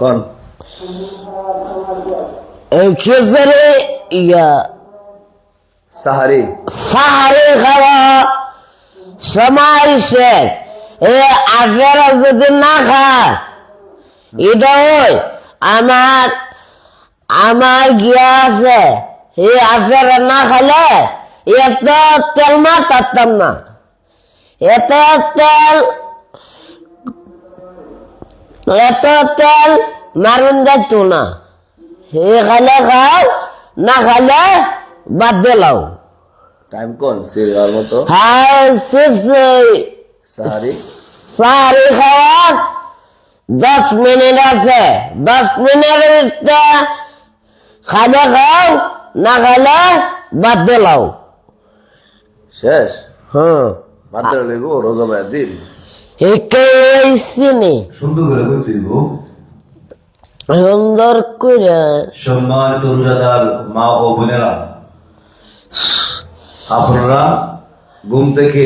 কোন খিচুড়ি সাহারি সাহারি খাওয়া সময় শেষ। আপনারা যদি না খান, এটা ওই আমার গিয়া আছে। আপনারা না খালে এত তেল মারতাম না, এত তেল মারুন যাইত না। খালে খাও, না খালে বাদ দিলাও। টাইম কোন সিরিয়াল মতো হ্যাঁ, সাহারি সাহারি খাওয়ার 10 মিনিট আছে। 10 মিনিটের ভিতরে খালে খাও, না খালে বাদ দিলাও। শেষ হ্যাঁ, বাদ দিলে লেগো রোজা ভাই দিন চিনি সুন্দর করে বলতে দিব। সুন্দর করে। সম্মানিত রোজাদার মা ও বোনেরা, আপনারা ঘুম থেকে